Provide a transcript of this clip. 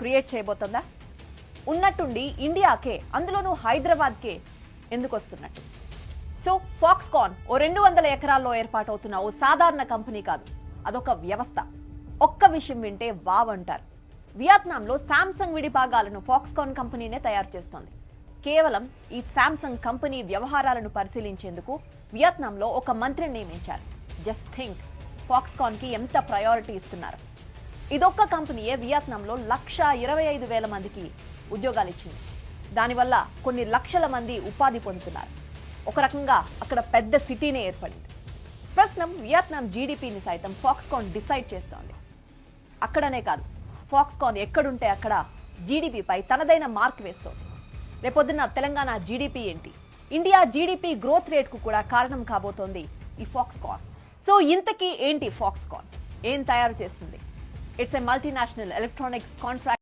Create చేయబోతుందా? ఉన్నట్టుండి ఇండియాకే, అందులోనూ హైదరాబాద్కే ఎందుకు వస్తున్నట్టు? సో ఫాక్స్కాన్ ఓ 200 ఎకరాల్లో ఏర్పాటవుతున్న ఓ సాధారణ కంపెనీ కాదు, అదొక వ్యవస్థ. ఒక్క విషయం వింటే వావ్ అంటారు. వియత్నాంలో శాంసంగ్ విడిభాగాలను ఫాక్స్కాన్ కంపెనీనే తయారు చేస్తోంది. కేవలం ఈ శాంసంగ్ కంపెనీ వ్యవహారాలను పరిశీలించేందుకు వియత్నాంలో ఒక మంత్రిని నియమించారు. జస్ట్ థింక్, ఫాక్స్కాన్ కి ఎంత ప్రయారిటీ ఇస్తున్నారు. ఇదొక్క కంపెనీయే వియత్నాంలో 1,25,000 మందికి ఉద్యోగాలు ఇచ్చింది. దానివల్ల కొన్ని లక్షల మంది ఉపాధి పొందుతున్నారు. ఒక రకంగా అక్కడ పెద్ద సిటీనే ఏర్పడింది. ప్రస్తుతం వియత్నాం జీడిపిని సైతం ఫాక్స్కాన్ డిసైడ్ చేస్తోంది. అక్కడనే కాదు, ఫాక్స్కాన్ ఎక్కడుంటే అక్కడ జీడిపిపై తనదైన మార్క్ వేస్తోంది. రేపొద్దున తెలంగాణ జీడిపి ఏంటి, ఇండియా జీడిపి గ్రోత్ రేట్ కు కూడా కారణం కాబోతోంది ఈ ఫాక్స్కాన్. సో ఇంతకీ ఏంటి ఫాక్స్కాన్? ఏం తయారు చేస్తుంది? It's a multinational electronics contract